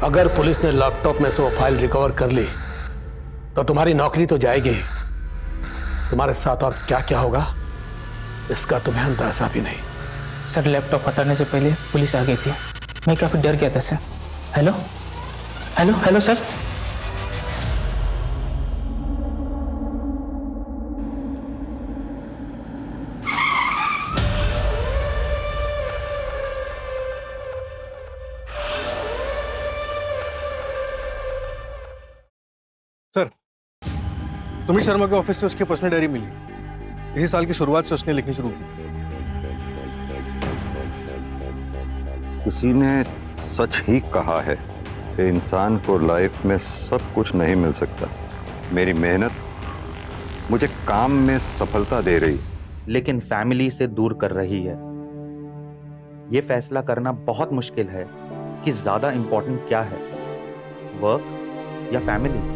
अगर पुलिस ने लैपटॉप में से वो फाइल रिकवर कर ली तो तुम्हारी नौकरी तो जाएगी, तुम्हारे साथ और क्या क्या होगा इसका तुम्हें अंदाजा भी नहीं। सर लैपटॉप हटाने से पहले पुलिस आ गई थी, मैं काफी डर गया था sir. Hello hello hello sir. Sir, Sumit Sharma के ऑफिस से उसकी पर्सनल डायरी मिली। इसी साल की शुरुआत से उसने लिखनी शुरू की। किसी ने सच ही कहा है कि इंसान को लाइफ में सब कुछ नहीं मिल सकता। मेरी मेहनत मुझे काम में सफलता दे रही, लेकिन फैमिली से दूर कर रही है। यह फैसला करना बहुत मुश्किल है कि ज्यादा इंपॉर्टेंट क्या है, वर्क या फैमिली।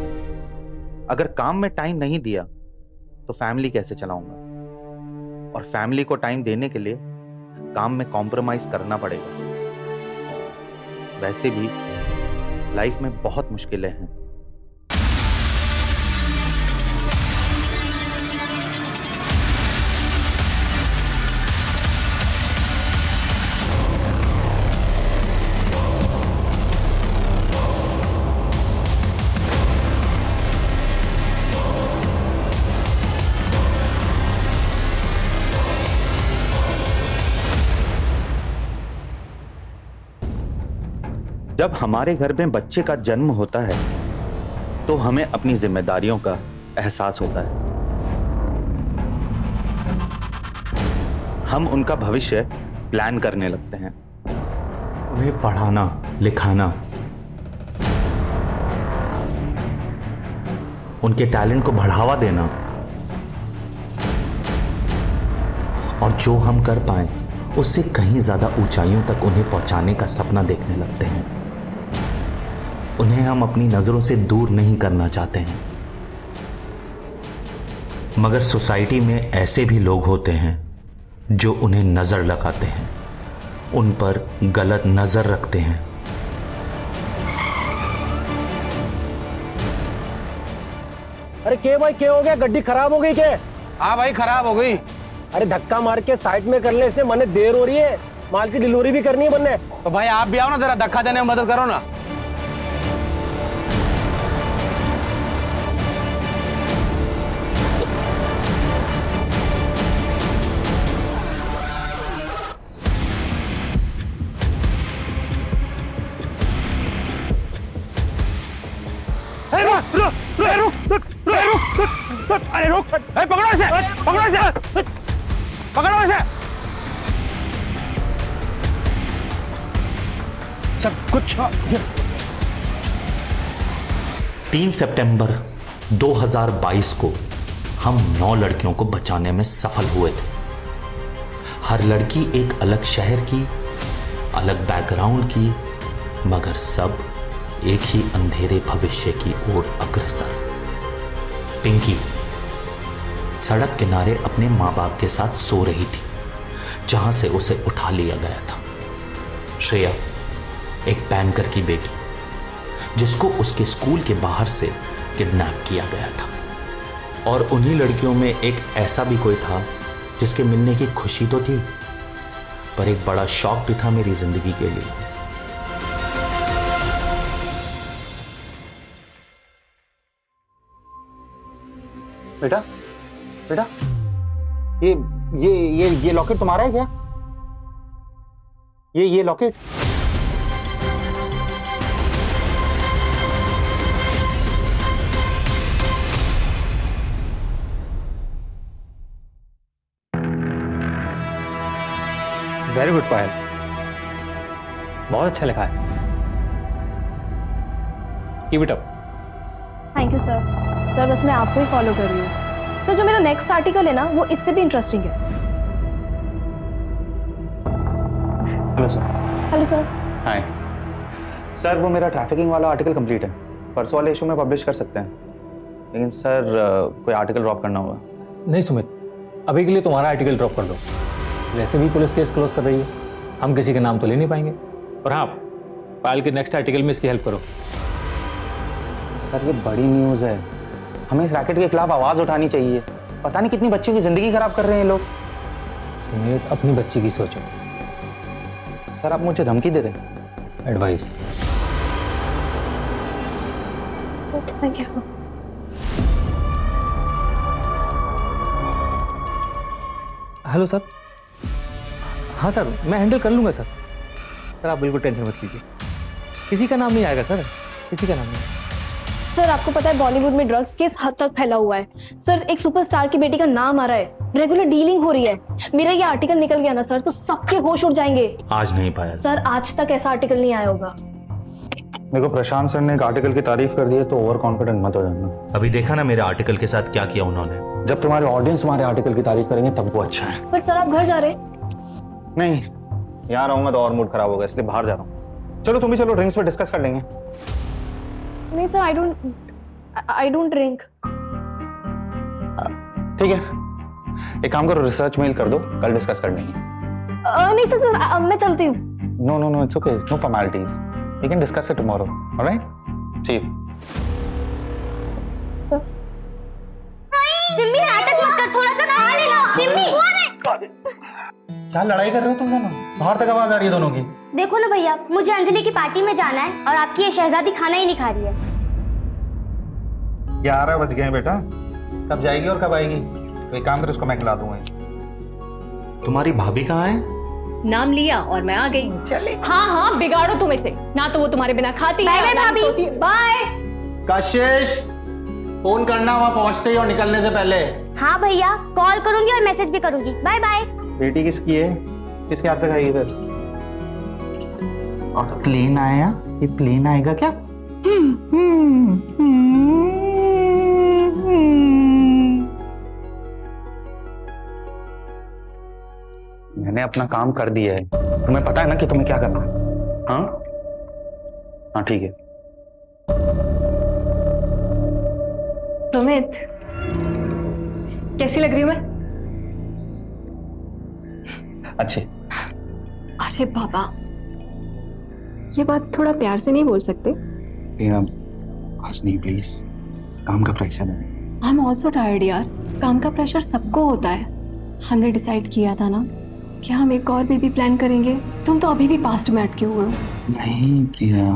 अगर काम में टाइम नहीं दिया तो फैमिली कैसे चलाऊंगा, और फैमिली को टाइम देने के लिए काम में कॉम्प्रोमाइज करना पड़ेगा। वैसे भी लाइफ में बहुत मुश्किलें हैं। जब हमारे घर में बच्चे का जन्म होता है तो हमें अपनी जिम्मेदारियों का एहसास होता है। हम उनका भविष्य प्लान करने लगते हैं। उन्हें पढ़ाना, लिखाना, उनके टैलेंट को बढ़ावा देना, और जो हम कर पाए उससे कहीं ज्यादा ऊंचाइयों तक उन्हें पहुंचाने का सपना देखने लगते हैं। उन्हें हम अपनी नजरों से दूर नहीं करना चाहते हैं, मगर सोसाइटी में ऐसे भी लोग होते हैं जो उन्हें नजर लगाते हैं, उन पर गलत नजर रखते हैं। अरे के भाई क्या हो गया? गड्डी खराब हो गई क्या? हाँ भाई खराब हो गई। अरे धक्का मार के साइड में कर ले, इसने मने देर हो रही है, माल की डिलीवरी भी करनी है बनने। तो भाई आप भी आओ ना, जरा धक्का देने में मदद करो ना। अरे रुक, पकड़ो इसे, पकड़ो इसे, पकड़ो इसे। सब कुछ 3 सितंबर 2022 को हम 9 लड़कियों को बचाने में सफल हुए थे। हर लड़की एक अलग शहर की, अलग बैकग्राउंड की, मगर सब एक ही अंधेरे भविष्य की ओर अग्रसर। पिंकी सड़क किनारे अपने मां बाप के साथ सो रही थी, जहां से उसे उठा लिया गया था। श्रेया एक बैंकर की बेटी, जिसको उसके स्कूल के बाहर से किडनैप किया गया था। और उन्हीं लड़कियों में एक ऐसा भी कोई था जिसके मिलने की खुशी तो थी, पर एक बड़ा शौक भी था मेरी जिंदगी के लिए। बेटा बेटा, ये लॉकेट तुम्हारा है क्या? ये लॉकेट? वेरी गुड पायल, बहुत अच्छा लिखा है। Keep it up. Thank you sir. Sir बस मैं आपको ही फॉलो कर रही हूँ। सर जो मेरा नेक्स्ट आर्टिकल है ना, वो इससे भी इंटरेस्टिंग है। Hello sir. Hello sir. Hi sir, वो मेरा ट्रैफिकिंग वाला आर्टिकल कंप्लीट है, परसों वाले इशू में पब्लिश कर सकते हैं, लेकिन सर कोई आर्टिकल ड्रॉप करना होगा। नहीं सुमित, अभी के लिए तुम्हारा आर्टिकल ड्रॉप कर दो। वैसे भी पुलिस केस क्लोज कर रही है, हम किसी के नाम तो ले नहीं पाएंगे। और हाँ, पायल के नेक्स्ट आर्टिकल में इसकी हेल्प करो। सर ये बड़ी न्यूज़ है, हमें इस रैकेट के खिलाफ आवाज़ उठानी चाहिए। पता नहीं कितनी बच्चियों की ज़िंदगी खराब कर रहे हैं ये लोग। सुमित, अपनी बच्ची की सोचो। सर आप मुझे धमकी दे रहे हैं? Advice. Sir thank you. Hello sir. हाँ सर, मैं हैंडल कर लूँगा सर। सर आप बिल्कुल टेंशन मत लीजिए, किसी का नाम नहीं आएगा सर, किसी का नाम नहीं। सर आपको पता है बॉलीवुड में ड्रग्स किस हद तक फैला हुआ है। सर एक सुपरस्टार की बेटी का नाम आ रहा है, रेगुलर डीलिंग हो रही है। मेरा ये आर्टिकल निकल गया ना सर तो सबके होश उड़ जाएंगे। आज नहीं पाया सर आज तक ऐसा आर्टिकल नहीं आया होगा। मेरे को प्रशांत सर ने एक आर्टिकल की तारीफ कर दी है तो ओवर कॉन्फिडेंट मत हो जाना। अभी देखा ना मेरे आर्टिकल के साथ क्या किया उन्होंने। जब तुम्हारे ऑडियंस तुम्हारे आर्टिकल की तारीफ करेंगे तब वो अच्छा है। बट सर आप घर जा रहे? नहीं, यहाँ रहूंगा तो और मूड खराब होगा, इसलिए बाहर जा रहा हूँ। चलो तुम भी चलो, ड्रिंक्स पे डिस्कस कर लेंगे। नहीं सर आई डोंट ड्रिंक। ठीक है, एक काम करो, रिसर्च मेल कर दो, कल डिस्कस कर लेंगे। नहीं सर मैं चलती हूँ। No no no, it's okay, no formalities, we can discuss it tomorrow, alright? See you. Simmi नाटक मत कर, थोड़ा सा खा लेना। सिम्मी क्या लड़ाई कर रहे हो तुम दोनों? बाहर तक आवाज आ रही है दोनों की। देखो ना भैया, मुझे अंजलि की पार्टी में जाना है और आपकी ये शहजादी खाना ही नहीं खा रही है। 11 बज गए बेटा, कब जाएगी और कब आएगी? तो एक काम कर, उसको मैं खिला दूंगा। तुम्हारी भाभी कहाँ है? नाम लिया और मैं आ गई। चले। हाँ हाँ, बिगाड़ो तुम इसे, ना तो वो तुम्हारे बिना खाती बाय है बाय और ना ही भाभी। सोती है। बाय। कशिश, फोन करना वहां पहुंचते ही और निकलने से पहले। हाँ भैया, कॉल करूंगी और मैसेज भी करूंगी। Bye bye. बेटी किसकी है? किसके हाथ से खाएगी फिर? और प्लेन आया, ये प्लेन आएगा क्या? मैंने अपना काम कर दिया है, तुम्हें पता है ना कि तुम्हें क्या करना है? हाँ हाँ ठीक है। सुमित, कैसी लग रही हूँ मैं? अच्छे। अरे बाबा, ये बात थोड़ा प्यार से नहीं बोल सकते? आज नहीं प्लीज, काम का प्रेशर है। आई एम ऑल्सो टायर्ड यार, काम का प्रेशर सबको होता है। हमने डिसाइड किया था ना कि हम एक और बेबी प्लान करेंगे। तुम तो अभी भी पास्ट में अटके हुए हो। नहीं प्रिया,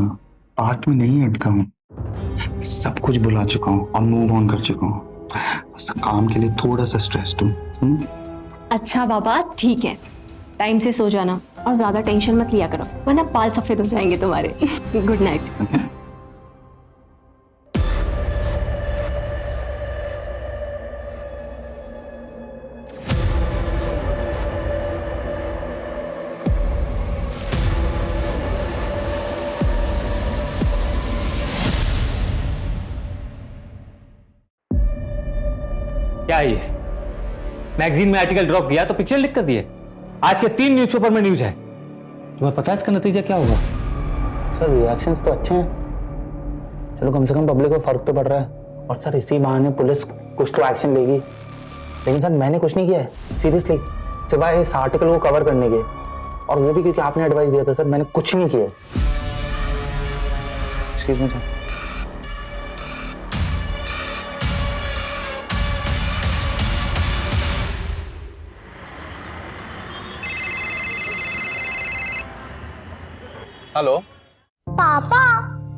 पास्ट में नहीं अटका हूँ, सब कुछ भुला चुका हूँ और मूव ऑन कर चुका हूँ। बस काम के लिए थोड़ा सा स्ट्रेस्ड हूँ। अच्छा बाबा ठीक है, टाइम से सो जाना और ज्यादा टेंशन मत लिया करो, वरना बाल सफेद हो जाएंगे तुम्हारे। Good night. क्या है ये? मैगजीन में आर्टिकल ड्रॉप किया तो पिक्चर लिख कर दिए। आज के 3 न्यूज़पेपर में न्यूज़ है। तुम्हें पता है इसका नतीजा क्या होगा? सर रिएक्शंस तो अच्छे हैं, चलो कम से कम पब्लिक को फर्क तो पड़ रहा है। और सर इसी बहाने पुलिस कुछ तो एक्शन लेगी। लेकिन सर मैंने कुछ नहीं किया है सीरियसली, सिवाय इस आर्टिकल को कवर करने के, और वो भी क्योंकि आपने एडवाइस दिया था। सर मैंने कुछ नहीं किया। Excuse me sir. हेलो पापा,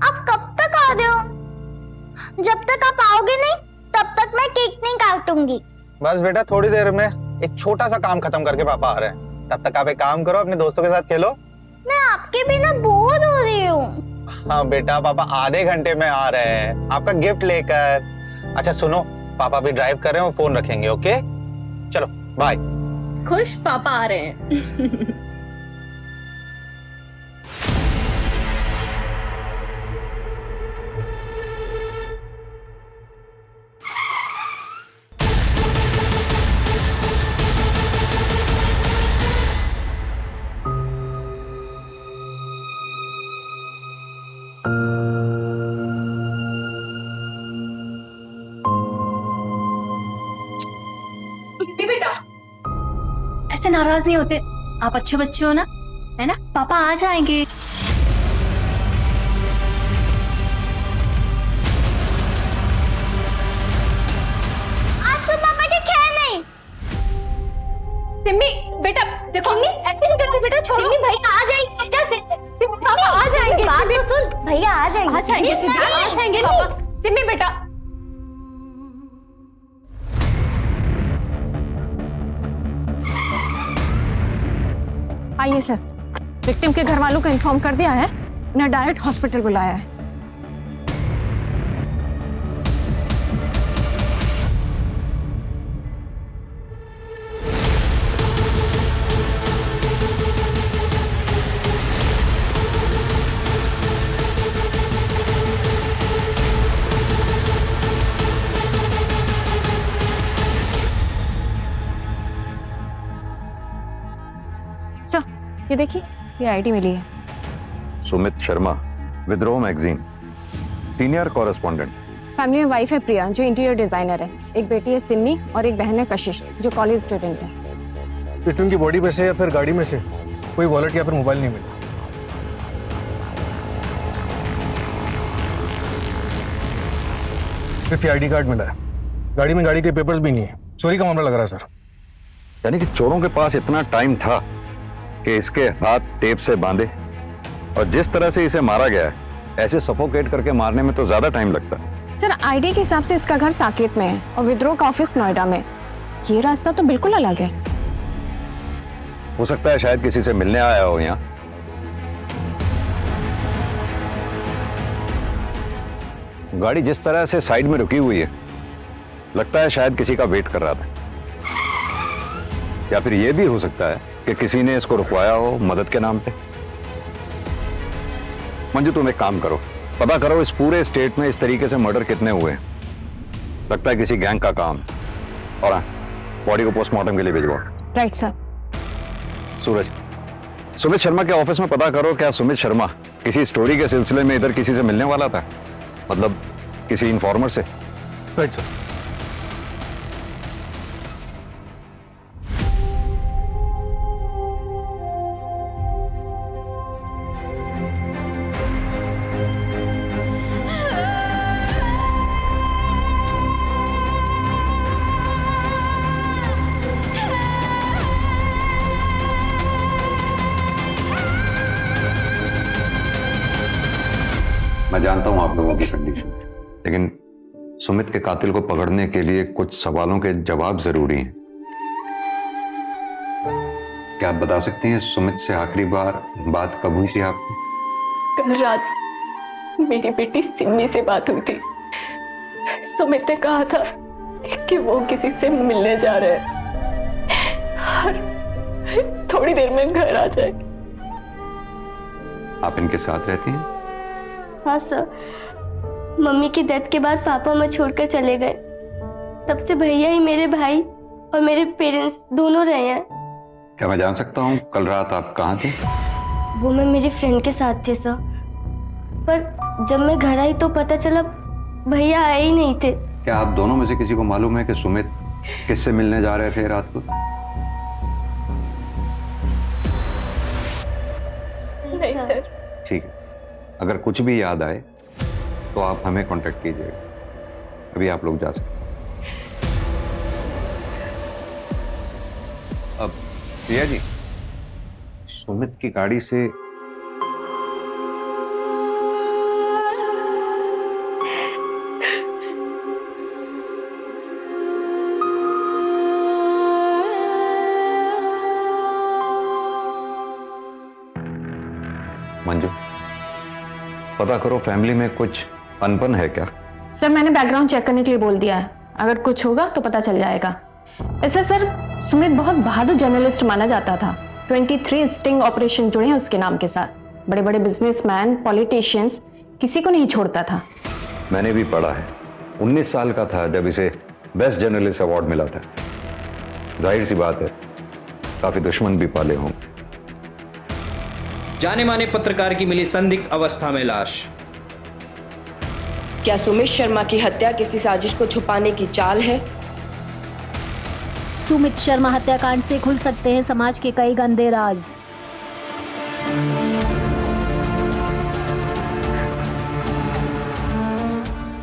आप कब तक आ रहे हो? जब तक आप आओगे नहीं तब तक मैं केक नहीं काटूंगी। बस बेटा थोड़ी देर में एक छोटा सा काम खत्म करके पापा आ रहे हैं, तब तक आप एक काम करो, अपने दोस्तों के साथ खेलो। मैं आपके बिना बोर हो रही हूँ। हाँ बेटा, पापा आधे घंटे में आ रहे हैं आपका गिफ्ट लेकर। अच्छा सुनो, पापा भी ड्राइव कर रहे हैं, वो फोन रखेंगे। ओके चलो बाय। खुश पापा आ रहे हैं। बेटा ऐसे नाराज नहीं होते, आप अच्छे बच्चे हो ना, है ना? पापा आ जाएंगे। भैया आ जाएंगे। आ जाएंगे पापा। सिमी बेटा, आइए सर। विक्टिम के घर वालों को इन्फॉर्म कर दिया है, उन्हें डायरेक्ट हॉस्पिटल बुलाया है। सर ये देखिए, ये आईडी मिली है। सुमित शर्मा, विद्रोह मैगजीन, सीनियर कॉरेस्पॉन्डेंट। फैमिली में वाइफ है प्रिया जो इंटीरियर डिजाइनर है, एक बेटी है सिमी और एक बहन है कशिश जो कॉलेज स्टूडेंट है। विक्टिम की बॉडी में से या फिर गाड़ी में से कोई वॉलेट या फिर मोबाइल नहीं मिला। सिर्फ आईडी कार्ड मिला है, गाड़ी में गाड़ी के पेपर्स भी नहीं है। चोरी का मामला लग रहा है सर। यानी कि चोरों के पास इतना टाइम था कि इसके हाथ टेप से बांधे, और जिस तरह से इसे मारा गया है ऐसे सफोकेट करके मारने में तो ज्यादा टाइम लगता है। सर आईडी के हिसाब से इसका घर साकेत में है और विद्रोह का ऑफिस नोएडा में। ये रास्ता तो बिल्कुल अलग है। हो सकता है शायद किसी से मिलने आया हो यहाँ। गाड़ी जिस तरह से साइड में रुकी हुई है, लगता है शायद किसी का वेट कर रहा था, या फिर यह भी हो सकता है कि किसी ने इसको रुकवाया हो मदद के नाम पे। मंजू तुम एक काम करो, पता करो इस पूरे स्टेट में इस तरीके से मर्डर कितने हुए हैं। लगता है किसी गैंग का काम। और हाँ, बॉडी को पोस्टमार्टम के लिए भिजवाओ। Right sir. सूरज, सुमित शर्मा के ऑफिस में पता करो क्या सुमित शर्मा किसी स्टोरी के सिलसिले में इधर किसी से मिलने वाला था, मतलब किसी इन्फॉर्मर से। Right sir. मैं जानता हूं आप लोगों की कंडीशन, लेकिन सुमित के कातिल को पकड़ने के लिए कुछ सवालों के जवाब जरूरी हैं। क्या आप बता सकती हैं सुमित से आखिरी बार बात कब हुई थी आपकी? कल रात मेरी बेटी सिमी से बात हुई थी। सुमित ने कहा था कि वो किसी से मिलने जा रहे हैं और थोड़ी देर में घर आ जाएगी। आप इनके साथ रहती हैं? हाँ सर, मम्मी की डेथ के बाद पापा मुझे छोड़कर चले गए। तब से भैया ही मेरे भाई और मेरे पेरेंट्स दोनों रहे हैं। क्या मैं जान सकता हूँ कल रात आप कहाँ थे? वो मैं मेरी फ्रेंड के साथ थे सर, पर जब मैं घर आई तो पता चला भैया आए ही नहीं थे। क्या आप दोनों में से किसी को मालूम है कि सुमित किससे मिलने जा रहे थे रात को? नहीं सर। ठीक है, अगर कुछ भी याद आए तो आप हमें कांटेक्ट कीजिएगा। अभी आप लोग जा सकते हैं। अब प्रिया जी, सुमित की गाड़ी से मंजू, पता करो फैमिली में कुछ अनबन है क्या? सर मैंने बैकग्राउंड चेक करने के लिए बोल दिया है, अगर कुछ होगा तो पता चल जाएगा। ऐसा सर, सुमित बहुत बहादुर जर्नलिस्ट माना जाता था। 23 स्टिंग ऑपरेशन जुड़े हैं उसके नाम के साथ। बड़े बड़े बिजनेसमैन, पॉलिटिशियंस, किसी को नहीं छोड़ता था। मैंने भी पढ़ा है। 19 साल का था जब इसे बेस्ट जर्नलिस्ट अवार्ड मिला था। जाहिर सी बात है काफी दुश्मन भी पाले हों। जाने माने पत्रकार की मिली संदिग्ध अवस्था में लाश। क्या सुमित शर्मा की हत्या किसी साजिश को छुपाने की चाल है? सुमित शर्मा हत्याकांड से खुल सकते हैं समाज के कई गंदे राज।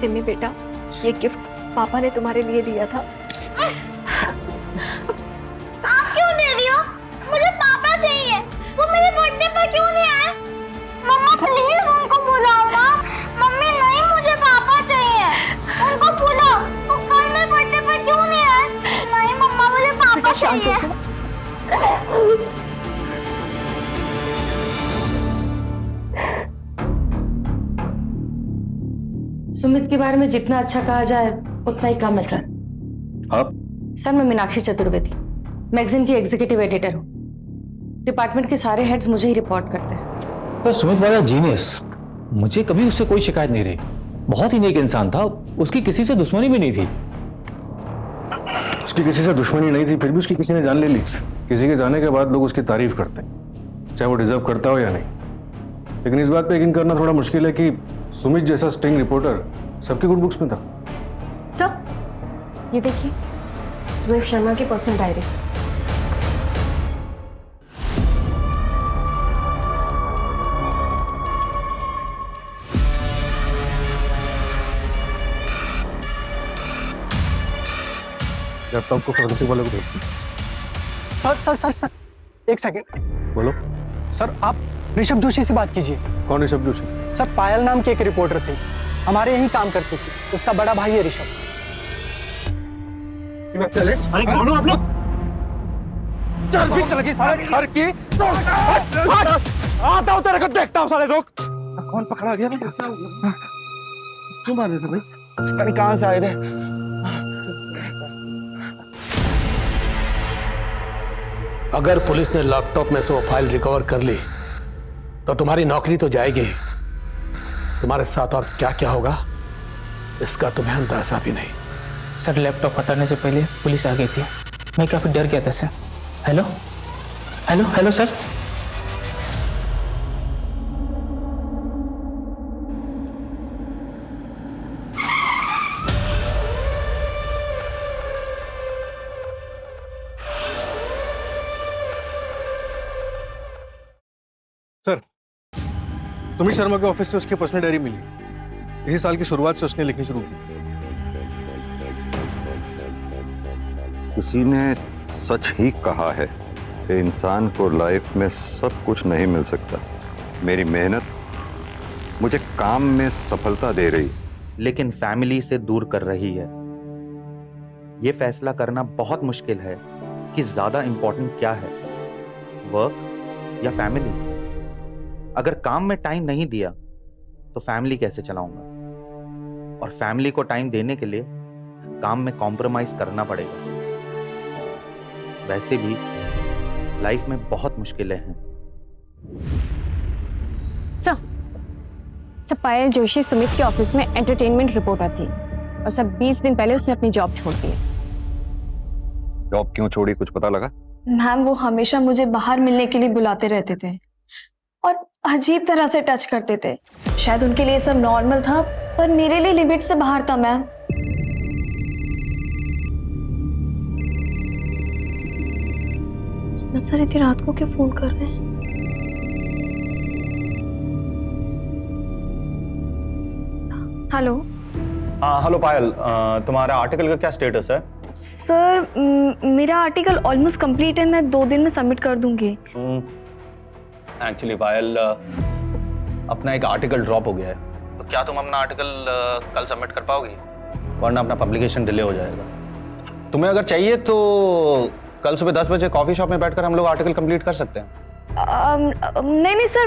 सिमी बेटा, ये गिफ्ट पापा ने तुम्हारे लिए दिया था। आप क्यों दे रही हो? मुझे पापा चाहिए। वो मेरे बर्थडे पर क्यों नहीं आए? मम्मा प्लीज उनको बुलाओ ना। सुमित के बारे में जितना अच्छा कहा जाए उतना ही कम है सर। आप? सर मैं मीनाक्षी चतुर्वेदी, मैगजीन की एग्जीक्यूटिव एडिटर हूँ। डिपार्टमेंट के सारे हेड्स मुझे ही रिपोर्ट करते हैं। पर सुमित वाला जीनियस, मुझे कभी उससे कोई शिकायत नहीं रही। बहुत ही नेक इंसान था, उसकी किसी से दुश्मनी भी नहीं थी। उसकी किसी से दुश्मनी नहीं थी, फिर भी उसकी किसी ने जान ले ली। किसी के जाने के बाद लोग उसकी तारीफ करते हैं, चाहे वो डिजर्व करता हो या नहीं। लेकिन इस बात पे यकीन करना थोड़ा मुश्किल है कि सुमित जैसा स्टिंग रिपोर्टर सबकी गुड बुक्स में था। सर ये देखिए, सुमित शर्मा की पर्सनल डायरी। लैपटॉप को फोरेंसिक वाले को भेज। सर सर सर सर एक सेकंड। बोलो। सर आप ऋषभ जोशी से बात कीजिए। कौन ऋषभ जोशी? सर पायल नाम की एक रिपोर्टर थी, हमारे यहीं काम करती थी। उसका बड़ा भाई है ऋषभ। अरे कौन हो आप लोग? चल भी चल गई सारे घर की। आता हूँ तेरे को देखता हूँ साले लोग। कौन पकड़ा गया? क्यों मार रहे थे भाई? अरे कहाँ से आए थे? अगर पुलिस ने लैपटॉप में से वो फाइल रिकवर कर ली तो तुम्हारी नौकरी तो जाएगी, तुम्हारे साथ और क्या क्या होगा इसका तुम्हें अंदाजा भी नहीं। सर लैपटॉप हटाने से पहले पुलिस आ गई थी, मैं काफी डर गया था sir. Hello hello hello sir. Sir, Sumit Sharma के ऑफिस से उसकी पर्सनल डायरी मिली। इसी साल की शुरुआत से उसने लिखनी शुरू की। किसी ने सच ही कहा है कि इंसान को लाइफ में सब कुछ नहीं मिल सकता। मेरी मेहनत मुझे काम में सफलता दे रही, लेकिन फैमिली से दूर कर रही है। यह फैसला करना बहुत मुश्किल है कि ज्यादा इंपॉर्टेंट क्या है, वर्क या फैमिली। अगर काम में टाइम नहीं दिया तो फैमिली कैसे चलाऊंगा, और फैमिली को टाइम देने के लिए काम में कॉम्प्रोमाइज करना पड़ेगा। वैसे भी लाइफ में बहुत मुश्किलें हैं। सर पायल जोशी सुमित के ऑफिस में एंटरटेनमेंट रिपोर्टर थी, और सब 20 दिन पहले उसने अपनी जॉब छोड़ दी। जॉब क्यों छोड़ी, कुछ पता लगा? मैम वो हमेशा मुझे बाहर मिलने के लिए बुलाते रहते थे और अजीब तरह से टच करते थे। शायद उनके लिए सब नॉर्मल था, पर मेरे लिए लिमिट से बाहर था मैम। सर इतनी रात को क्यों फोन कर रहे हैं? हेलो। हाँ हेलो पायल, तुम्हारा आर्टिकल का क्या स्टेटस है? सर मेरा आर्टिकल ऑलमोस्ट कंप्लीट है, मैं 2 दिन में सबमिट कर दूंगी। एक्चुअली पायल, अपना एक आर्टिकल ड्रॉप हो गया है, तो क्या तुम अपना आर्टिकल कल सबमिट कर पाओगी? वरना अपना पब्लिकेशन डिले हो जाएगा। तुम्हें अगर चाहिए तो कल सुबह 10 बजे कॉफी शॉप में बैठकर हम लोग आर्टिकल कंप्लीट कर सकते हैं। नहीं सर,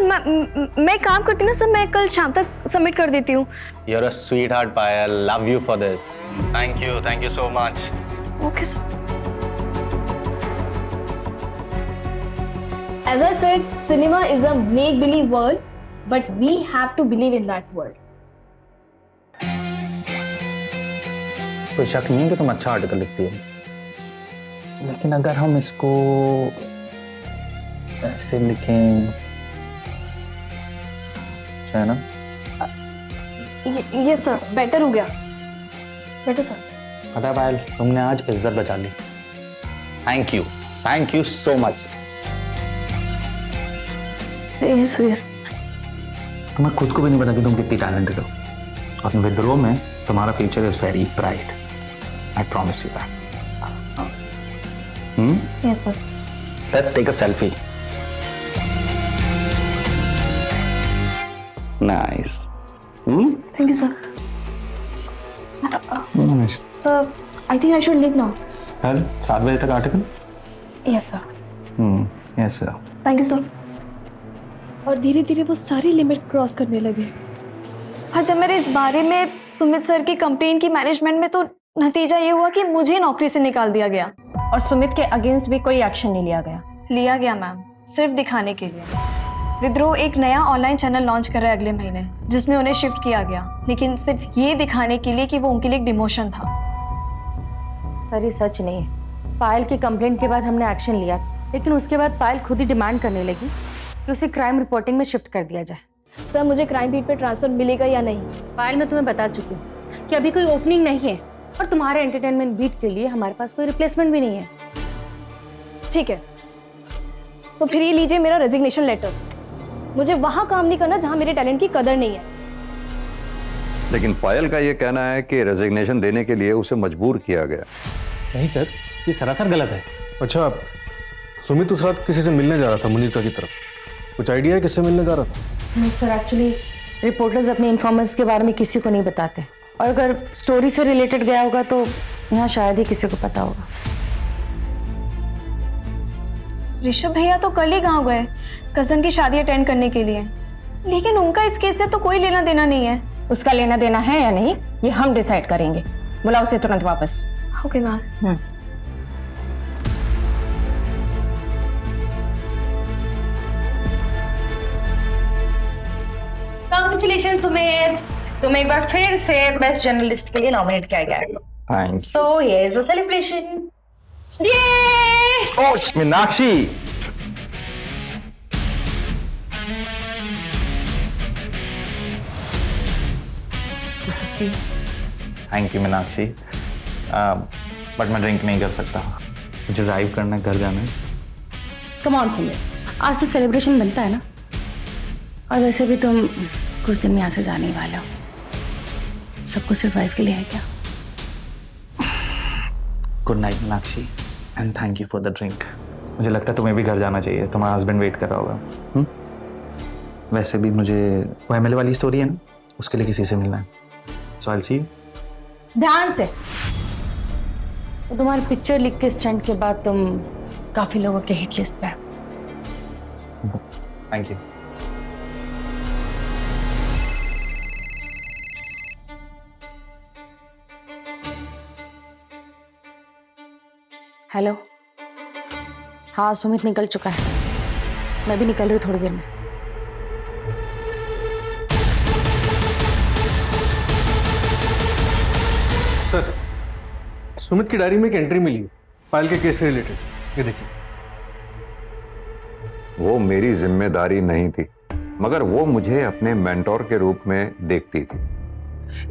मैं काम करती हूँ ना सर, मैं कल शाम तक सबमिट कर देती हूँ। You're a sweetheart Payal, love you for this. Thank you so much. Okay sir. As I said, cinema is a make-believe world, but we have to believe in that world. कोई शक नहीं है कि तुम अच्छा आर्टिकल लिखती हो, लेकिन अगर हम इसको ऐसे लिखें, है ना? ये सर बेटर हो गया, बेटर सर। पता है पायल, तुमने आज इज्जत बचा ली। Thank you so much. Yes. तुम्हें खुद को भी नहीं पता कि तुम कितनी टैलेंटेड हो, और विद्रोह में तुम्हारा future is very bright. I promise you that. Yes sir. Let's take a selfie. Nice. Thank you sir. Sir, I think I should leave now. कल 7 बजे तक article? Yes sir. Yes sir. Thank you sir. और धीरे धीरे वो सारी limit cross करने लगे। और जब मेरे इस बारे में सुमित सर की कंप्लेन की मैनेजमेंट में, तो नतीजा ये हुआ कि मुझे नौकरी से निकाल दिया गया। और सुमित के अगेंस्ट भी कोई एक्शन नहीं लिया गया मैम, सिर्फ दिखाने के लिए। विद्रोह एक नया ऑनलाइन चैनल लॉन्च कर रहा है अगले महीने, जिसमें उन्हें शिफ्ट किया गया, लेकिन सिर्फ ये दिखाने के लिए कि वो उनके लिए एक डिमोशन था। सर ये सच नहीं है। पायल की कंप्लेंट के बाद हमने एक्शन लिया, लेकिन उसके बाद पायल खुद ही डिमांड करने लगी कि उसे क्राइम रिपोर्टिंग में शिफ्ट कर दिया जाए। सर मुझे क्राइम बीट पे ट्रांसफर मिलेगा या नहीं? पायल मैं तुम्हें बता चुकी हूँ कि अभी कोई ओपनिंग नहीं है, और तुम्हारे एंटरटेनमेंट बीट के लिए हमारे पास कोई रिप्लेसमेंट भी नहीं है। ठीक है, तो फिर ये लीजिए मेरा रेजिग्नेशन लेटर। मुझे वहां काम नहीं करना जहां मेरे टैलेंट की कदर नहीं है। लेकिन पायल का ये कहना है कि रेजिग्नेशन देने के लिए उसे मजबूर किया गया। नहीं सर, ये सरासर गलत है। अच्छा, सुमित उस रात किसी से मिलने जा रहा था मुनीर की तरफ, कुछ आइडिया है किससे मिलने जा रहा था? सर एक्चुअली रिपोर्टर्स अपने इन्फॉर्मर्स के बारे में किसी को नहीं बताते, और अगर स्टोरी से रिलेटेड गया होगा तो यहाँ शायद ही किसी को पता होगा। ऋषभ भैया तो कल ही गाँव गए कजन की शादी अटेंड करने के लिए, लेकिन उनका इस केस से तो कोई लेना देना नहीं है। उसका लेना देना है या नहीं ये हम डिसाइड करेंगे। बुलाओ उसे तुरंत वापस। Okay ma'am. कांग्रेचुलेशन सुमित, तुम एक बार फिर से बेस्ट जर्नलिस्ट के लिए नॉमिनेट किया गया है। Thanks. So here is the celebration. Meenakshi, this is me. Thank you Meenakshi, but मैं ड्रिंक नहीं कर सकता, मुझे ड्राइव करना है, घर जाना है। कम ऑन सुमित, आज से सेलिब्रेशन बनता है ना, और वैसे भी तुम कुछ दिन में यहाँ से जाने ही वाले हो, सबको सिर्फ वाइफ के लिए है क्या? Good night Meenakshi, and thank you for the drink. मुझे लगता है तुम्हें भी घर जाना चाहिए, तुम्हारा हस्बैंड वेट कर रहा होगा। वैसे भी मुझे वो एमएलए वाली स्टोरी है ना, उसके लिए किसी से मिलना है, सो आई विल सी यू। ध्यान से, तुम्हारी पिक्चर लिख के स्टंट के बाद तुम काफी लोगों के हिट लिस्ट पे हो। Thank you. हेलो, हाँ सुमित निकल चुका है, मैं भी निकल रही थोड़ी देर में। सर, सुमित की डायरी में एक एंट्री मिली है पायल के केस से रिलेटेड, ये देखिए। वो मेरी जिम्मेदारी नहीं थी, मगर वो मुझे अपने मेंटोर के रूप में देखती थी,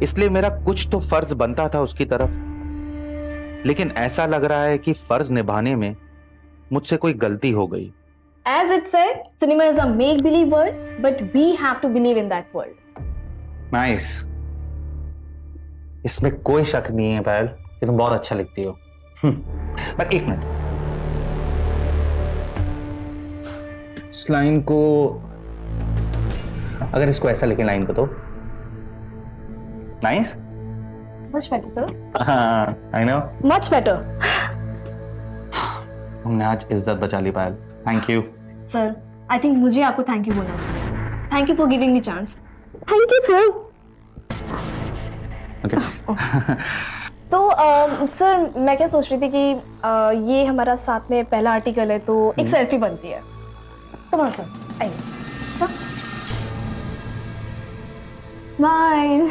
इसलिए मेरा कुछ तो फर्ज बनता था उसकी तरफ। लेकिन ऐसा लग रहा है कि फर्ज निभाने में मुझसे कोई गलती हो गई। As it said, cinema is a make-believe world, but we have to believe in that world. Nice, इसमें कोई शक नहीं है पायल कि तुम बहुत अच्छा लिखती हो। पर एक मिनट, इस लाइन को, अगर इसको ऐसा लिखे लाइन को तो नाइस। Much better, sir. हाँ, I know. Much better. हमने आज इज्जत बचा ली Payal, thank you. Sir, I think मुझे आपको थैंक यू बोलना चाहिए। Thank you for giving me chance. Thank you, sir. Okay. तो सर मैं क्या सोच रही थी कि ये हमारा साथ में पहला आर्टिकल है, तो एक सेल्फी बनती है। कम ऑन सर, आइए। Smile.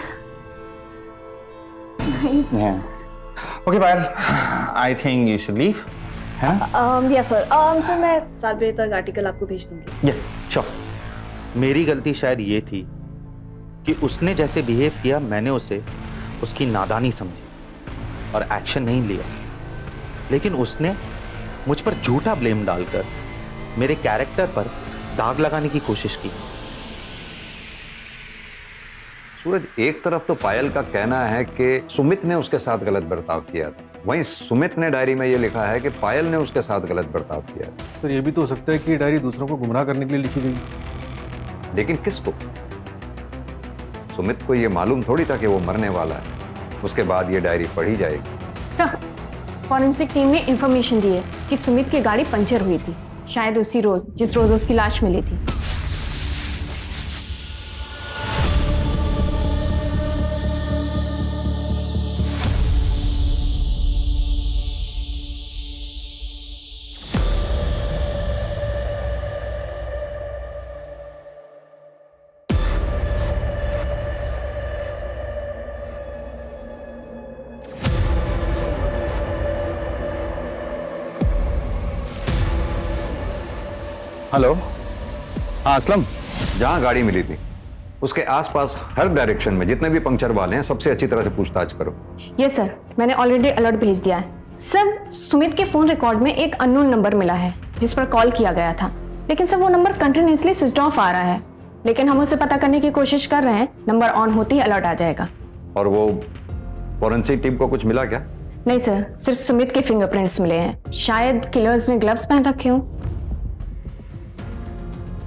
Nice. Okay Payal, I think you should leave. Yes sir. Sir मैं 7 बजे तक आर्टिकल आपको भेज दूंगी। श्योर। मेरी गलती शायद ये थी कि उसने जैसे बिहेव किया, मैंने उसे उसकी नादानी समझी और एक्शन नहीं लिया, लेकिन उसने मुझ पर झूठा ब्लेम डालकर मेरे कैरेक्टर पर दाग लगाने की कोशिश की। सूरज, एक तरफ तो पायल का कहना है कि सुमित ने उसके साथ गलत बर्ताव किया था, वहीं सुमित ने डायरी में यह लिखा है कि पायल ने उसके साथ गलत बर्ताव किया। सर ये भी तो हो सकता है कि ये डायरी दूसरों को गुमराह करने के लिए लिखी गई, लेकिन किसको? सुमित को यह मालूम थोड़ी था कि वो मरने वाला है, उसके बाद ये डायरी पढ़ी जाएगी। सर, फॉरेंसिक टीम ने इंफॉर्मेशन दी है कि सुमित की गाड़ी पंचर हुई थी, शायद उसी रोज जिस रोज उसकी लाश मिली थी। हेलो, हाँ असलम। जहां गाड़ी मिली थी उसके आसपास हर डायरेक्शन में जितने भी पंक्चर वाले हैं सबसे अच्छी तरह से पूछताछ करो। ये सर, मैंने ऑलरेडी अलर्ट भेज दिया है। सर, सुमित के फोन रिकॉर्ड में एक अननोन नंबर मिला है जिस पर कॉल किया गया था, लेकिन सर वो नंबर कंटिन्यूसली स्विच ऑफ आ रहा है। लेकिन हम उसे पता करने की कोशिश कर रहे हैं, नंबर ऑन होते ही अलर्ट आ जाएगा। और वो फॉरेंसिक टीम को कुछ मिला क्या? नहीं सर, सिर्फ सुमित के फिंगरप्रिंट्स मिले हैं। शायद किलर्स ने ग्लव्स पहन रखे हों।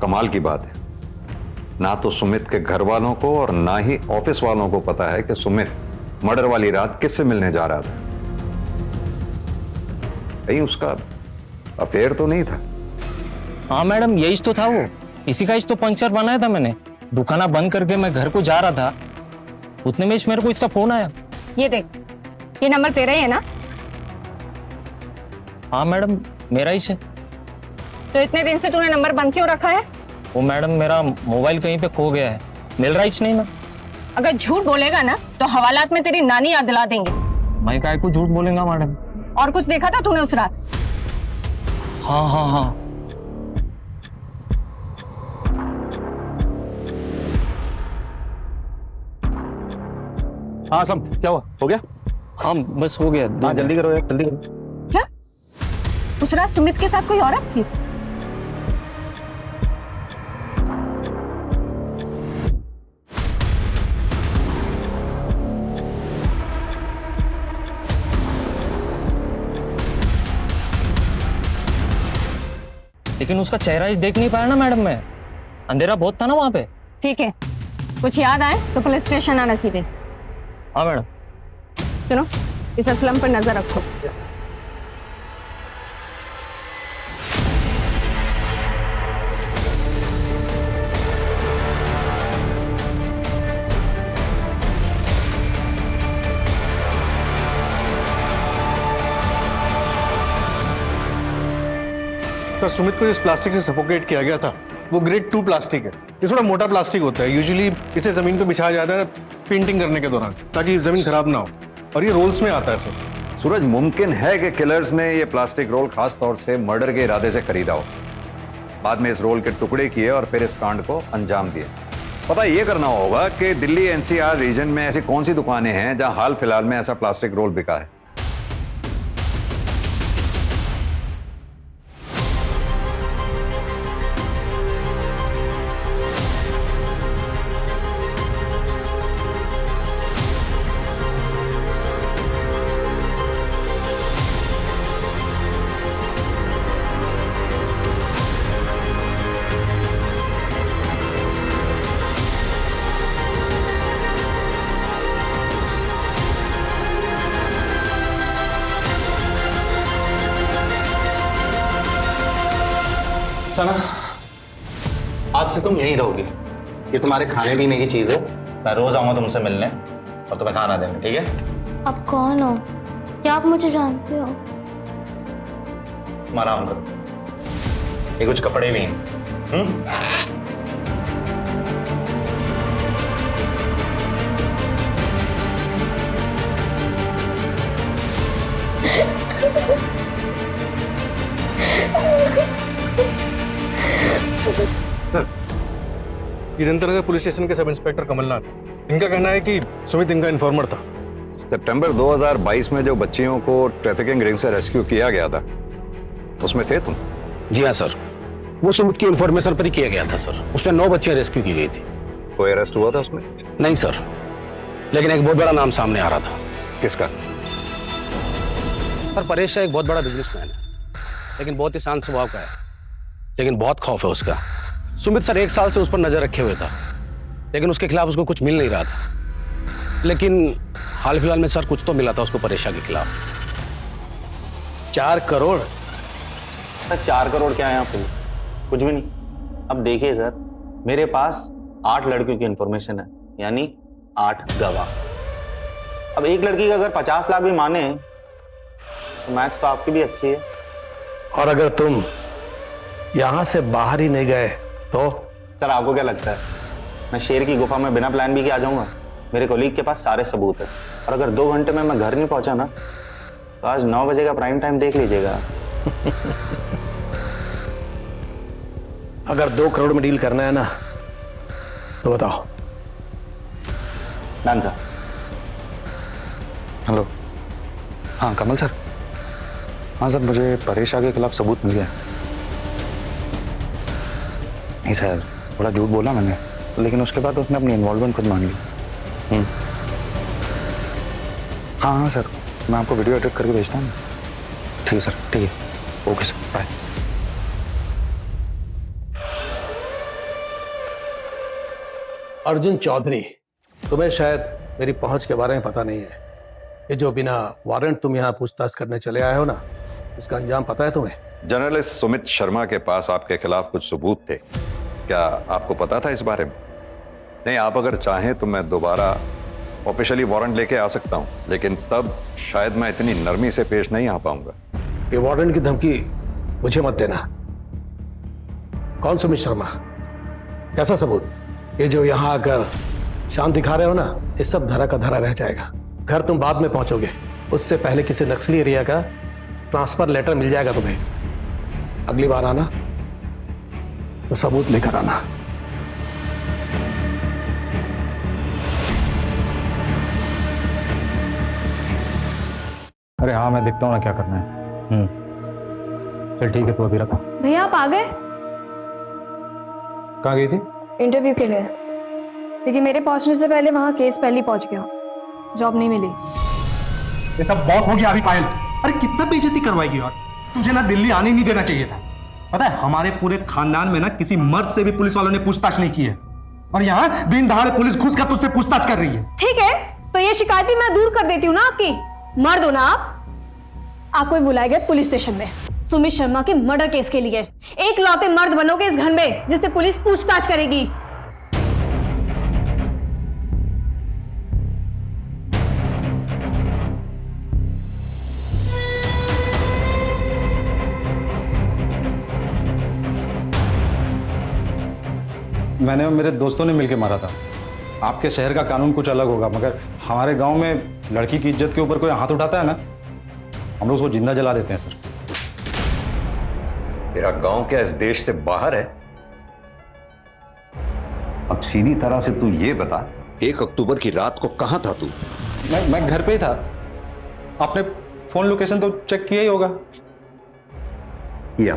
कमाल की बात है, ना तो सुमित के घर वालों को और ना ही ऑफिस वालों को पता है कि सुमित मर्डर वाली रात किससे मिलने जा रहा था। कहीं उसका अफेयर तो नहीं था? हाँ मैडम, यही तो था वो। इसी का तो पंक्चर बनाया था मैंने। दुकाना बंद करके मैं घर को जा रहा था, उतने में मेरे को इसका फोन आया। ये देख, ये नंबर तेरा ही है ना? हाँ मैडम, मेरा ही है। तो इतने दिन से तूने नंबर बंद क्यों रखा है? वो मैडम, मेरा मोबाइल कहीं पे खो गया है, मिल रहा ही नहीं ना। अगर झूठ बोलेगा ना तो हवालात में तेरी नानी याद दिला देंगे। मैं काय को झूठ बोलेगा मैडम? और कुछ देखा था तूने उस रात? हाँ हाँ हाँ। हाँ सम, क्या हुआ? हो गया? हाँ बस हो गया। हाँ जल्दी करो यार, जल्दी करो। क्या उस रात सुमित के साथ कोई औरत थी? लेकिन उसका चेहरा ही देख नहीं पाया ना मैडम मैं, अंधेरा बहुत था ना वहां पे। ठीक है, कुछ याद आए तो पुलिस स्टेशन आना सीधे। हाँ मैडम। सुनो, इस असलम पर नजर रखो। सर, सुमित को जिस प्लास्टिक से सफोकेट किया गया था वो ग्रेड 2 प्लास्टिक है। ये थोड़ा मोटा प्लास्टिक होता है। यूजुअली इसे जमीन पे बिछाया जाता है पेंटिंग करने के दौरान, ताकि जमीन खराब ना हो, और ये रोल्स में आता है सर। सूरज, मुमकिन है कि किलर्स ने ये प्लास्टिक रोल खास तौर से मर्डर के इरादे से खरीदा हो, बाद में इस रोल के टुकड़े किए और फिर इस कांड को अंजाम दिए। पता ये करना होगा कि दिल्ली एनसीआर रीजन में ऐसी कौन सी दुकानें हैं जहां हाल फिलहाल में ऐसा प्लास्टिक रोल बिका है। सना, आज से तुम यहीं रहोगी। ये तुम्हारे खाने पीने की चीज है। मैं रोज आऊंगा तुमसे मिलने और तुम्हें खाना देने, ठीक है? आप कौन हो? क्या आप मुझे जानते हो? तुम आराम करो, ये कुछ कपड़े भी हैं। ये जनता पुलिस स्टेशन के सब इंस्पेक्टर कमलनाथ, इनका कहना है कि सुमित इनका इन्फॉर्मर था। सितंबर 2022 में जो बच्चियों को ट्रैफिकिंग रिंग से रेस्क्यू किया गया था उसमें थे तुम? जी हाँ सर, वो सुमित की इंफॉर्मेशन पर ही किया गया था सर। उसमें 9 बच्चियां रेस्क्यू की गई थी। कोई अरेस्ट हुआ था उसमें? नहीं सर, लेकिन एक बहुत बड़ा नाम सामने आ रहा था। किसका? सर, परेश एक बहुत बड़ा बिजनेसमैन है, लेकिन बहुत ही शांत स्वभाव का है, लेकिन बहुत खौफ है उसका। सुमित सर 1 साल से उस पर नजर रखे हुए था, लेकिन उसके खिलाफ उसको कुछ मिल नहीं रहा था। लेकिन हाल फिलहाल में सर कुछ तो मिला था उसको परेशा के खिलाफ। 4 करोड़? सर 4 करोड़ क्या है यहाँ पे? कुछ भी नहीं। अब देखिए सर, मेरे पास 8 लड़कियों की इंफॉर्मेशन है, यानी 8 गवाह। अब एक लड़की का अगर 50 लाख भी माने तो मैथ्स तो आपकी भी अच्छी है। और अगर तुम यहां से बाहर ही नहीं गए तो? सर आपको क्या लगता है मैं शेर की गुफा में बिना प्लान बी के आ जाऊंगा? मेरे कोलीग के पास सारे सबूत है, और अगर 2 घंटे में मैं घर नहीं पहुंचा ना तो आज 9 बजे का प्राइम टाइम देख लीजिएगा। अगर 2 करोड़ में डील करना है ना तो बताओ। Done sir. हेलो, हाँ कमल सर। हाँ सर, मुझे परेश शाह के खिलाफ सबूत मिल गया। नहीं सर, बड़ा झूठ बोला मैंने, लेकिन उसके बाद उसने अपनी इन्वॉल्वमेंट खुद मान ली। हाँ हाँ सर, मैं आपको वीडियो एडिट करके भेजता हूँ। ठीक है सर, ठीक है, okay sir, bye. Arjun Chaudhary, तुम्हें शायद मेरी पहुंच के बारे में पता नहीं है। ये जो बिना वारंट तुम यहाँ पूछताछ करने चले आए हो ना, इसका अंजाम पता है तुम्हें? जर्नलिस्ट सुमित शर्मा के पास आपके खिलाफ कुछ सबूत थे, क्या आपको पता था इस बारे में? नहीं, आप अगर चाहें तो मैं दोबारा ऑफिशियली वारंट लेके आ सकता हूं, लेकिन तब शायद मैं इतनी नरमी से पेश नहीं आ पाऊंगा। ये वारंट की धमकी मुझे मत देना। कौन सुमित शर्मा? कैसा सबूत? ये जो यहाँ आकर शांत दिखा रहे हो ना, ये सब धरा का धरा रह जाएगा। घर तुम बाद में पहुंचोगे, उससे पहले किसी नक्सली एरिया का ट्रांसफर लेटर मिल जाएगा तुम्हें। अगली बार आना तो सबूत लेकर आना। अरे हाँ, मैं देखता हूँ ना क्या करना है। चल ठीक है, तू अभी रखा। भैया आप आ गए? कहाँ गई थी? इंटरव्यू के लिए। देखिए मेरे पहुंचने से पहले वहां केस पहले पहुंच गया, जॉब नहीं मिली। ये सब बहुत हो गया अभी पायल। अरे कितना बेइज्जती करवाएगी यार, तुझे ना दिल्ली आने नहीं देना चाहिए था। पता है हमारे पूरे खानदान में ना किसी मर्द से भी पुलिस वालों ने पूछताछ नहीं की है, और यहाँ दिन दहाड़े पुलिस घुसकर तुझसे पूछताछ कर रही है। ठीक है, तो ये शिकायत भी मैं दूर कर देती हूँ ना आपकी। मर्द हो ना आपको ही बुलाया गया पुलिस स्टेशन में सुमित शर्मा के मर्डर केस के लिए। एक लौते मर्द बनोगे इस घर में जिससे पुलिस पूछताछ करेगी। मैंने और मेरे दोस्तों ने मिलकर मारा था। आपके शहर का कानून कुछ अलग होगा, मगर हमारे गांव में लड़की की इज्जत के ऊपर कोई हाथ उठाता है ना, हम लोग उसको जिंदा जला देते हैं सर। तेरा गांव क्या इस देश से बाहर है? अब सीधी तरह से तू ये बता, 1 अक्टूबर की रात को कहां था तू? मैं घर पे ही था। आपने फोन लोकेशन तो चेक किया ही होगा। किया।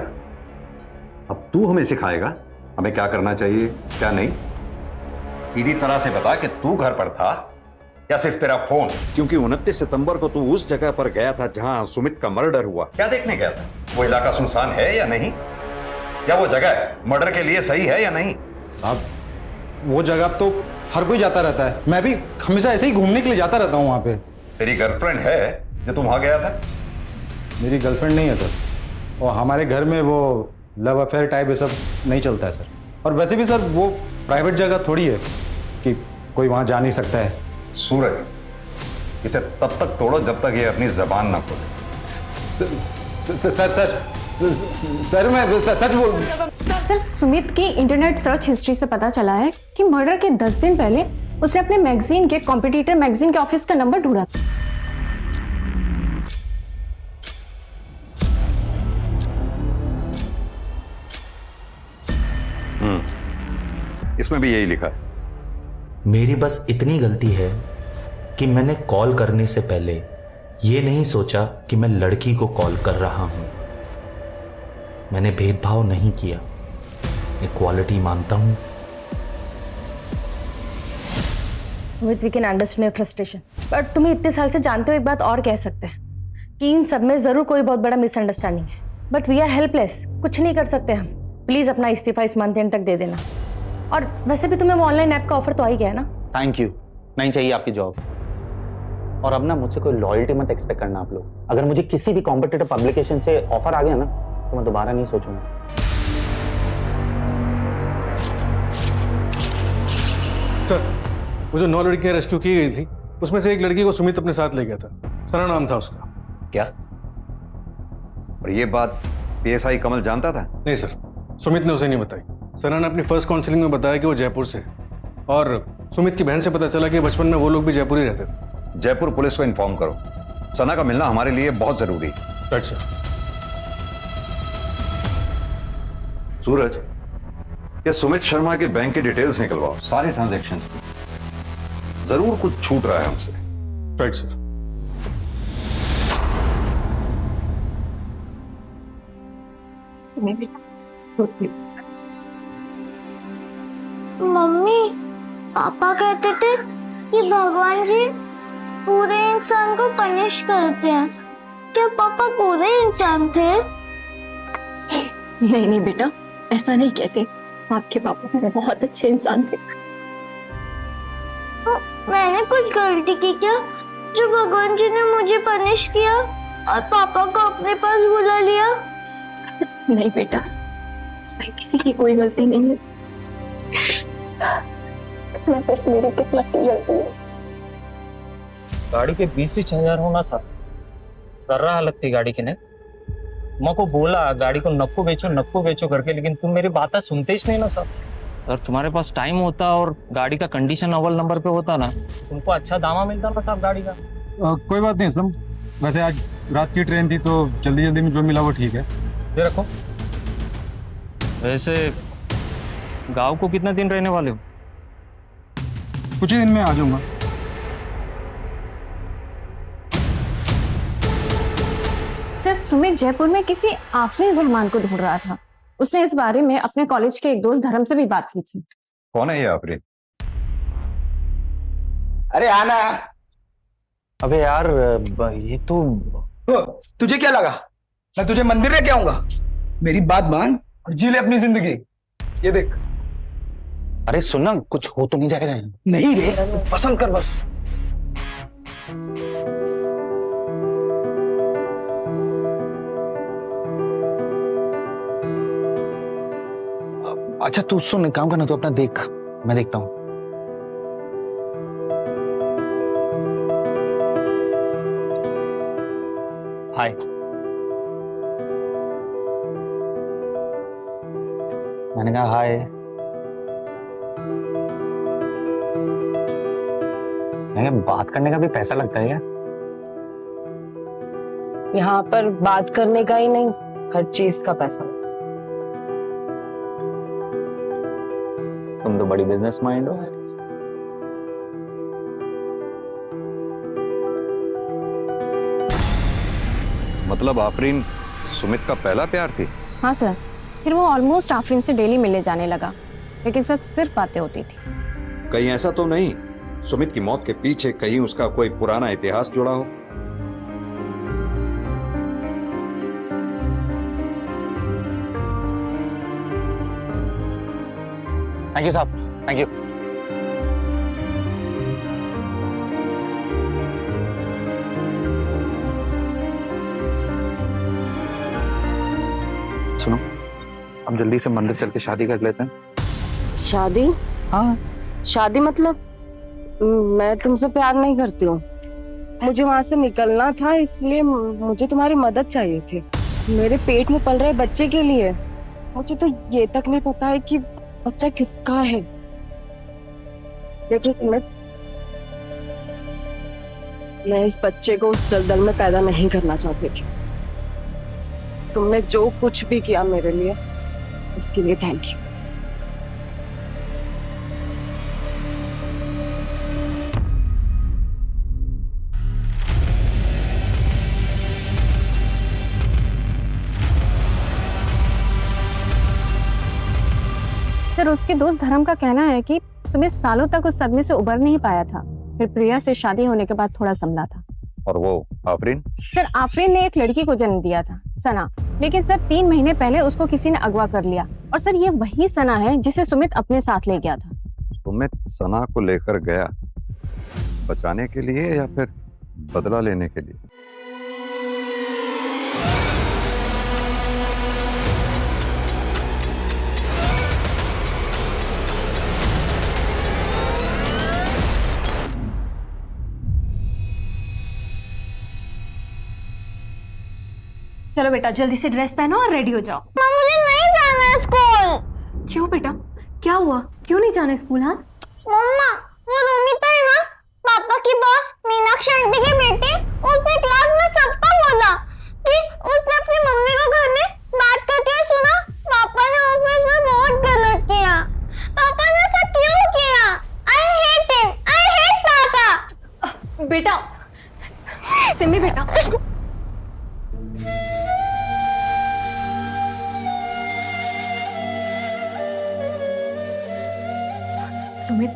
अब तू हमें सिखाएगा हमें क्या करना चाहिए क्या नहीं? सीधी तरह से बता कि तू घर पर था या सिर्फ तेरा फोन? क्योंकि 29 सितंबर को तू उस जगह पर गया था जहां सुमित का मर्डर हुआ। क्या देखने गया था? वो इलाका सुनसान है या नहीं? क्या वो जगह मर्डर के लिए सही है या नहीं? साहब, वो जगह तो हर कोई जाता रहता है, मैं भी हमेशा ऐसे ही घूमने के लिए जाता रहता हूँ वहां पे। तेरी गर्लफ्रेंड है जो तुम वहां गया था? मेरी गर्लफ्रेंड नहीं है सर, और हमारे घर में वो लव अफेयर टाइप ये सब नहीं चलता है सर। और वैसे भी सर वो प्राइवेट जगह थोड़ी है कि कोई वहां जा नहीं सकता है। सूरज, इसे तब तक तोड़ो जब तक ये अपनी जबान ना खोले। सर मैं सच बोल। सर सुमित की इंटरनेट सर्च हिस्ट्री से पता चला है कि मर्डर के 10 दिन पहले उसने अपने मैगजीन के कॉम्पिटिटर मैगजीन के ऑफिस का नंबर ढूंढा था। इसमें भी यही लिखा है। मेरी बस इतनी गलती है कि मैंने कॉल करने से पहले यह नहीं सोचा कि मैं लड़की को कॉल कर रहा हूं। मैंने भेदभाव नहीं किया, इक्वालिटी मानता हूं। Sumit, we can understand your frustration, but तुम्हें इतने साल से जानते हो एक बात और कह सकते हैं कि इन सब में जरूर कोई बहुत बड़ा मिसअंडरस्टैंडिंग है, बट वी आर हेल्पलेस, कुछ नहीं कर सकते हम। प्लीज अपना इस्तीफा इस मंथ एंड तक दे देना। और वैसे भी तुम्हें वो ऑनलाइन ऐप का ऑफर तो आ ही गया ना। थैंक यू, नहीं चाहिए आपकी जॉब। और अब ना मुझसे कोई लॉयल्टी मत एक्सपेक्ट करना आप लोग। अगर मुझे किसी भी कॉम्पिटिटिव पब्लिकेशन से ऑफर आ गया ना तो मैं दोबारा नहीं सोचूंगा। सर, वो जो 9 लड़कियां रेस्क्यू की गई थी उसमें से एक लड़की को सुमित अपने साथ ले गया था। सना नाम था उसका। क्या? और ये बात पीएसआई कमल जानता था? नहीं सर, सुमित ने उसे नहीं बताई। सना ने अपनी फर्स्ट काउंसलिंग में बताया कि वो जयपुर से है, और सुमित की बहन से पता चला कि बचपन में वो लोग भी जयपुर ही रहते थे। जयपुर पुलिस को इन्फॉर्म करो, सना का मिलना हमारे लिए बहुत जरूरी है। Right sir. सूरज, या सुमित शर्मा के बैंक की डिटेल्स निकलवाओ, सारे ट्रांजैक्शंस की। जरूर कुछ छूट रहा है हमसे। Right sir. मम्मी, पापा कहते थे कि भगवान जी पूरे इंसान को पनिश करते हैं। क्या पापा पूरे इंसान थे? नहीं नहीं बेटा, ऐसा नहीं कहते। आपके पापा तो बहुत अच्छे इंसान थे। मैंने कुछ गलती की क्या जो भगवान जी ने मुझे पनिश किया और पापा को अपने पास बुला लिया? नहीं बेटा, इसमें किसी की कोई गलती नहीं है। मैं सिर्फ मेरी किस्मत की गलती है। गाड़ी के 20,000 होना सर, कर रहा हालत थी गाड़ी की ने। माँ को बोला गाड़ी को नक्को बेचो करके, लेकिन तुम मेरी बात सुनते ही नहीं ना सर। अगर तुम्हारे पास टाइम होता और गाड़ी का कंडीशन अव्वल नंबर पे होता ना, तुमको अच्छा दामा मिलता ना साहब गाड़ी का। कोई बात नहीं असलम, वैसे आज रात की ट्रेन थी तो जल्दी जल्दी में जो मिला वो ठीक है। ये रखो। वैसे गांव को कितना दिन रहने वाले हो? कुछ ही दिन में आ जाऊंगा। सर, सुमित जयपुर में किसी आफरीन रहमान को ढूंढ रहा था। उसने इस बारे में अपने कॉलेज के एक दोस्त धर्म से भी बात की थी। कौन है ये आफरीन? अरे आना। अबे यार, ये तो तुझे क्या लगा मैं तुझे मंदिर में क्या आऊंगा? मेरी बात मान और जी ले अपनी जिंदगी। ये देख। अरे सुनना, कुछ हो तो नहीं जाएगा? नहीं रे, पसंद कर बस। अच्छा तू सुन, एक काम करना, तू अपना देख, मैं देखता हूं। हाय। मैंने कहा हाय। मैंने बात करने का भी पैसा लगता है क्या? यहाँ पर बात करने का ही नहीं, हर चीज का पैसा। तुम तो बड़ी बिजनेस माइंड हो। मतलब आफरीन सुमित का पहला प्यार थी? हाँ सर, फिर वो ऑलमोस्ट आफरीन से डेली मिलने जाने लगा, लेकिन सर सिर्फ बातें होती थी। कहीं ऐसा तो नहीं सुमित की मौत के पीछे कहीं उसका कोई पुराना इतिहास जुड़ा हो? थैंक यू साहब, थैंक यू। सुनो, अब जल्दी से मंदिर चल के शादी कर लेते हैं। शादी? हाँ। शादी मतलब? मैं तुमसे प्यार नहीं करती हूँ। मुझे वहां से निकलना था, इसलिए मुझे तुम्हारी मदद चाहिए थी। मेरे पेट में पल रहे बच्चे के लिए। मुझे तो ये तक नहीं पता है कि बच्चा किसका है। देखो सुमित, मैं इस बच्चे को उस दलदल में पैदा नहीं करना चाहती थी। तुमने जो कुछ भी किया मेरे लिए, उसके लिए थैंक यू। सर, उसके दोस्त धर्म का कहना है कि सुमित सालों तक उस सदमे से उबर नहीं पाया था, फिर प्रिया से शादी होने के बाद थोड़ा संभला था। और वो आफरीन? सर, आफरीन ने एक लड़की को जन्म दिया था, सना, लेकिन सर 3 महीने पहले उसको किसी ने अगवा कर लिया। और सर ये वही सना है जिसे सुमित अपने साथ ले गया था। सुमित सना को लेकर गया बचाने के लिए या फिर बदला लेने के लिए? चलो बेटा, जल्दी से ड्रेस पहनो और रेडी हो जाओ। मुझे नहीं जाना है स्कूल। क्यों बेटा, क्या हुआ? क्यों नहीं जाना स्कूल? हाँ मम्मा, वो रोमिता है ना, पापा की बॉस मीनाक्षी आंटी की बेटी, उसने क्लास में सबको बोला कि उसने अपनी मम्मी को घर में बात करते हुए सुना। पापा ने ऑफिस में बहुत गलत किया। बेटा, सिमी बेटा, सुमित,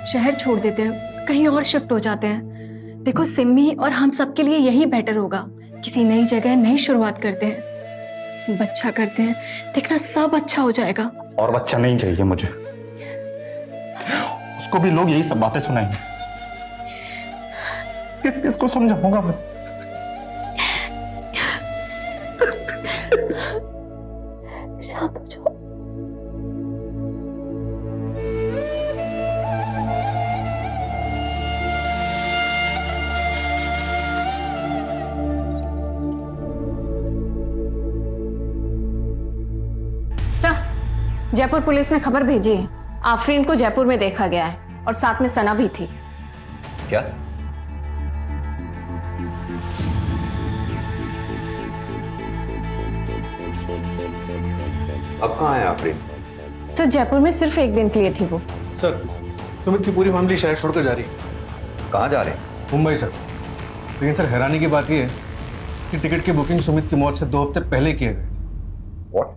शहर छोड़ देते हैं, कहीं और शिफ्ट हो जाते हैं। देखो सिमी और हम सबके लिए यही बेटर होगा। किसी नई जगह नई शुरुआत करते हैं, बच्चा करते हैं, देखना सब अच्छा हो जाएगा। और बच्चा नहीं चाहिए मुझे, उसको भी लोग यही सब बातें सुनाएंगे। किस किस को समझाऊंगा मैं? शांत हो जाओ। जयपुर पुलिस ने खबर भेजी है, आफरीन को जयपुर में देखा गया है और साथ में सना भी थी। क्या? अब कहाँ है आफरीन? सर जयपुर में सिर्फ एक दिन के लिए थी वो। सर, सुमित की पूरी फैमिली शहर छोड़कर जा रही है। कहाँ जा रहे हैं? मुंबई सर। लेकिन सर हैरानी की बात यह है कि टिकट की बुकिंग सुमित की मौत से 2 हफ्ते पहले किए गए थे। What?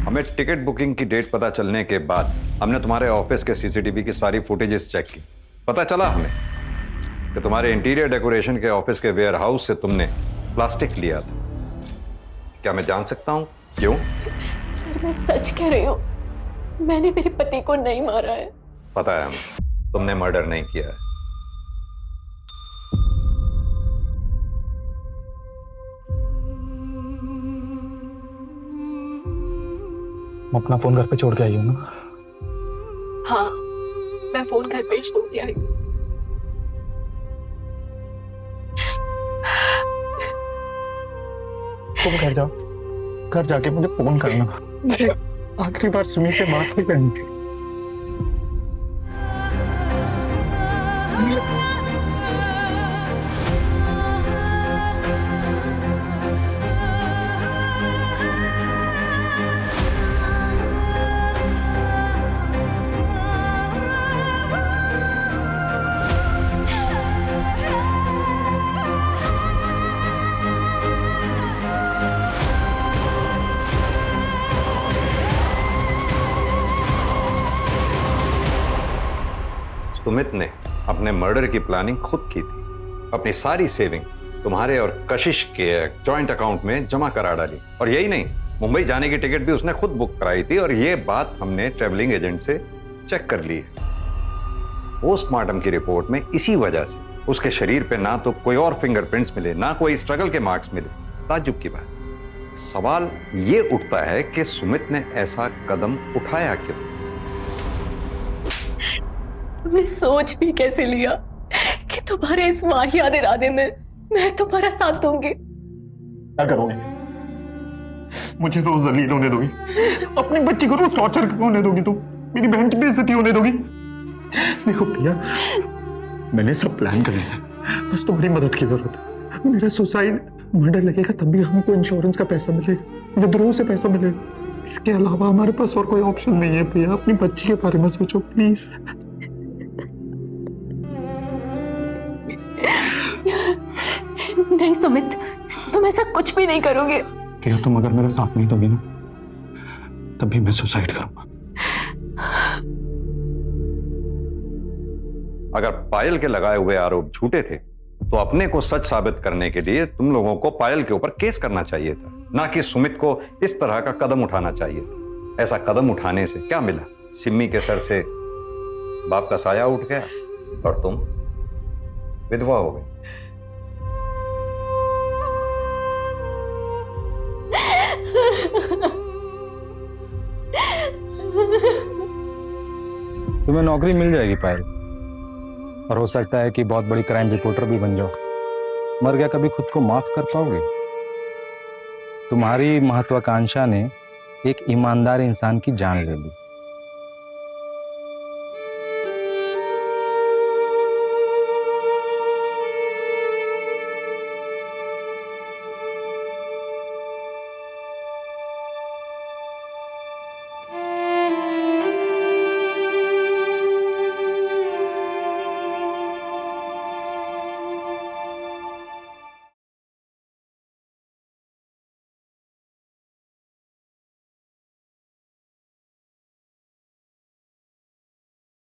हमें टिकट बुकिंग की डेट पता चलने के बाद हमने तुम्हारे ऑफिस के सीसीटीवी की सारी फुटेजेस चेक की। पता चला हमें कि तुम्हारे इंटीरियर डेकोरेशन के ऑफिस के वेयर हाउस से तुमने प्लास्टिक लिया था। क्या मैं जान सकता हूं क्यों? सर मैं सच कह रही हूँ, मैंने मेरे पति को नहीं मारा है। पता है हमें, तुमने मर्डर नहीं किया है। मैं अपना फोन घर पे छोड़ के आई हूँ ना? हाँ, मैं फोन घर पे छोड़ के आई हूँ। तुम घर जाओ, घर जाके मुझे फोन करना। आखिरी बार सुमी से बात भी करनी थी। सुमित ने अपने मर्डर की प्लानिंग खुद की थी। अपनी सारी सेविंग तुम्हारे और कशिश के जॉइंट अकाउंट में जमा करा डाली। और यही नहीं, मुंबई जाने की टिकट भी उसने खुद बुक कराई थी। और ये बात हमने ट्रेवलिंग एजेंट से चेक कर ली है। पोस्टमार्टम की रिपोर्ट में इसी वजह से उसके शरीर पे ना तो कोई और फिंगरप्रिंट्स मिले, ना कोई स्ट्रगल के मार्क्स मिले। ताज्जुब की बात। सवाल ये उठता है कि सुमित ने ऐसा कदम उठाया क्यों? मैं सोच भी कैसे लिया कि तुम्हारे इस वाहियात इरादे में मैं तुम्हारा साथ दूंगी। क्या करोगे? मुझे रोज जलील होने दोगी? अपनी बच्ची को रोज टॉर्चर होने दोगी? तुम मेरी बहन की बेइज्जती होने दोगी? देखो प्रिया, मैंने सब प्लान कर लिया, बस तुम्हारी मदद की जरूरत है। मेरा सुसाइड मर्डर लगेगा तब भी हमको इंश्योरेंस का पैसा मिलेगा, विद्रोह से पैसा मिलेगा। इसके अलावा हमारे पास और कोई ऑप्शन नहीं है। प्रिया, अपनी बच्ची के बारे में सोचो प्लीज। नहीं सुमित, तुम ऐसा कुछ भी नहीं करोगे। प्रिया, तुम अगर मेरा साथ नहीं दोगी ना, तब भी मैं सुसाइड करूंगा। अगर पायल के लगाए हुए आरोप झूठे थे तो अपने को सच साबित करने के लिए तुम लोगों को पायल के ऊपर केस करना चाहिए था, ना कि सुमित को इस तरह का कदम उठाना चाहिए था। ऐसा कदम उठाने से क्या मिला? सिम्मी के सर से बाप का साया उठ गया और तुम विधवा हो गई। तुम्हें नौकरी मिल जाएगी पायल, और हो सकता है कि बहुत बड़ी क्राइम रिपोर्टर भी बन जाओ। मर गया कभी खुद को माफ कर पाओगे? तुम्हारी महत्वाकांक्षा ने एक ईमानदार इंसान की जान ले ली।